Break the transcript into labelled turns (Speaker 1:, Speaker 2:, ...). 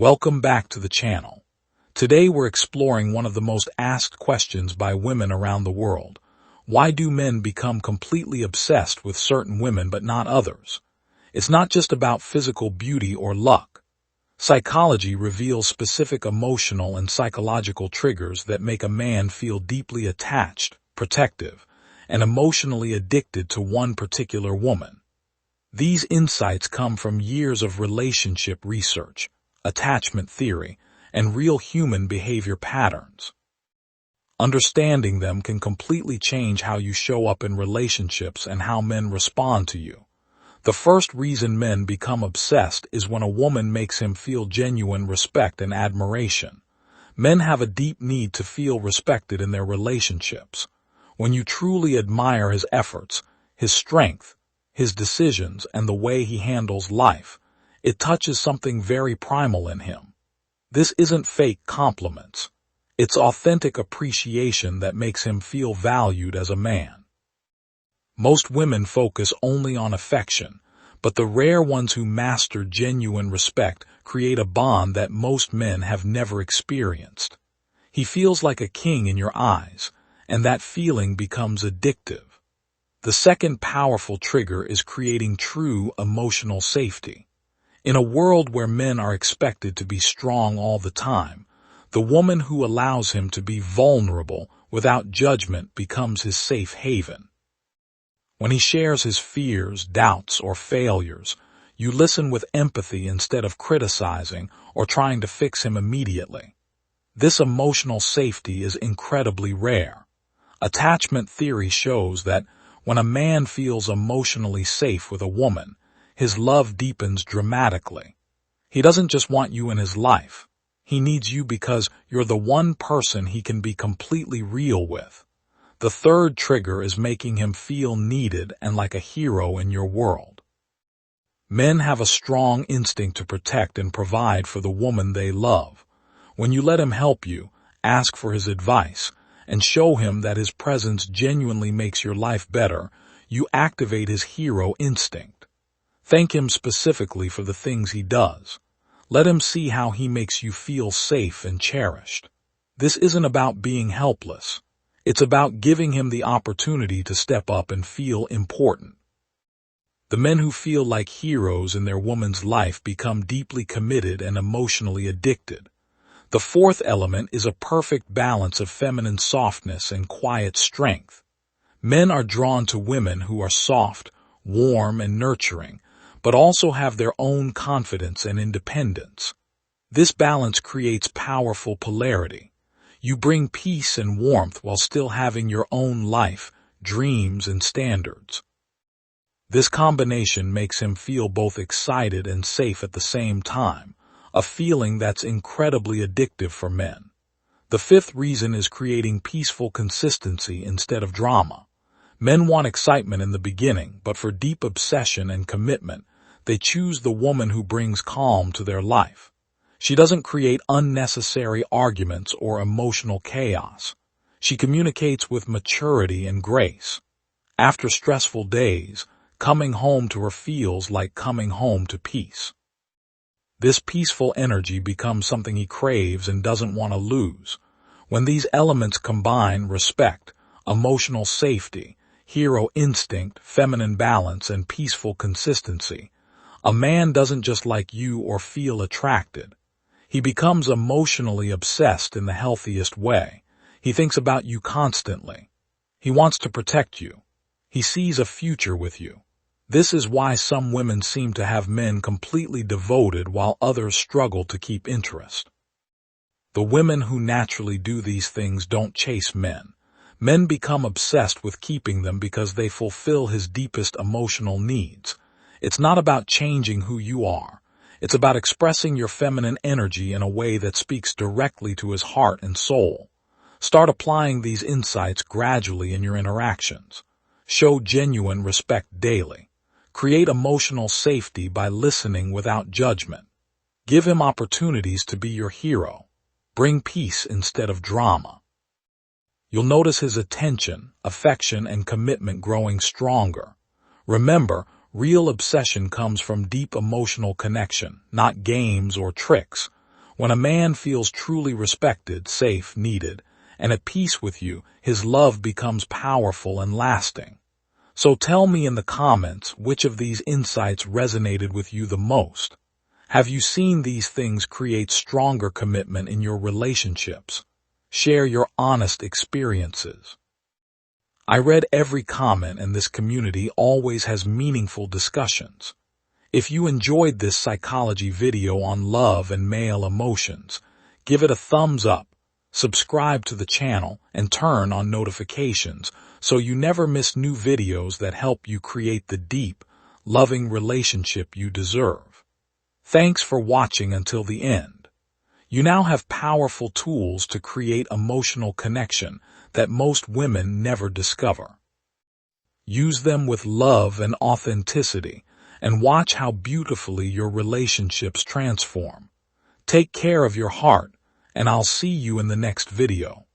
Speaker 1: Welcome back to the channel. Today we're exploring one of the most asked questions by women around the world. Why do men become completely obsessed with certain women but not others? It's not just about physical beauty or luck. Psychology reveals specific emotional and psychological triggers that make a man feel deeply attached, protective, and emotionally addicted to one particular woman. These insights come from years of relationship research, attachment theory, and real human behavior patterns. Understanding them can completely change how you show up in relationships and how men respond to you. The first reason men become obsessed is when a woman makes him feel genuine respect and admiration. Men have a deep need to feel respected in their relationships. When you truly admire his efforts, his strength, his decisions, and the way he handles life, it touches something very primal in him. This isn't fake compliments. It's authentic appreciation that makes him feel valued as a man. Most women focus only on affection, but the rare ones who master genuine respect create a bond that most men have never experienced. He feels like a king in your eyes, and that feeling becomes addictive. The second powerful trigger is creating true emotional safety. In a world where men are expected to be strong all the time, the woman who allows him to be vulnerable without judgment becomes his safe haven. When he shares his fears, doubts, or failures, you listen with empathy instead of criticizing or trying to fix him immediately. This emotional safety is incredibly rare. Attachment theory shows that when a man feels emotionally safe with a woman, his love deepens dramatically. He doesn't just want you in his life. He needs you because you're the one person he can be completely real with. The third trigger is making him feel needed and like a hero in your world. Men have a strong instinct to protect and provide for the woman they love. When you let him help you, ask for his advice, and show him that his presence genuinely makes your life better, you activate his hero instinct. Thank him specifically for the things he does. Let him see how he makes you feel safe and cherished. This isn't about being helpless. It's about giving him the opportunity to step up and feel important. The men who feel like heroes in their woman's life become deeply committed and emotionally addicted. The fourth element is a perfect balance of feminine softness and quiet strength. Men are drawn to women who are soft, warm, and nurturing, but also have their own confidence and independence. This balance creates powerful polarity. You bring peace and warmth while still having your own life, dreams, and standards. This combination makes him feel both excited and safe at the same time, a feeling that's incredibly addictive for men. The fifth reason is creating peaceful consistency instead of drama. Men want excitement in the beginning, but for deep obsession and commitment, they choose the woman who brings calm to their life. She doesn't create unnecessary arguments or emotional chaos. She communicates with maturity and grace. After stressful days, coming home to her feels like coming home to peace. This peaceful energy becomes something he craves and doesn't want to lose. When these elements combine respect, emotional safety, hero instinct, feminine balance, and peaceful consistency, a man doesn't just like you or feel attracted. He becomes emotionally obsessed in the healthiest way. He thinks about you constantly. He wants to protect you. He sees a future with you. This is why some women seem to have men completely devoted while others struggle to keep interest. The women who naturally do these things don't chase men. Men become obsessed with keeping them because they fulfill his deepest emotional needs. It's not about changing who you are. It's about expressing your feminine energy in a way that speaks directly to his heart and soul. Start applying these insights gradually in your interactions. Show genuine respect daily. Create emotional safety by listening without judgment. Give him opportunities to be your hero. Bring peace instead of drama. You'll notice his attention, affection, and commitment growing stronger. Remember, real obsession comes from deep emotional connection, not games or tricks. When a man feels truly respected, safe, needed, and at peace with you, his love becomes powerful and lasting. So tell me in the comments which of these insights resonated with you the most. Have you seen these things create stronger commitment in your relationships? Share your honest experiences. I read every comment, and this community always has meaningful discussions. If you enjoyed this psychology video on love and male emotions, give it a thumbs up, subscribe to the channel, and turn on notifications so you never miss new videos that help you create the deep, loving relationship you deserve. Thanks for watching until the end. You now have powerful tools to create emotional connection that most women never discover. Use them with love and authenticity, and watch how beautifully your relationships transform. Take care of your heart, and I'll see you in the next video.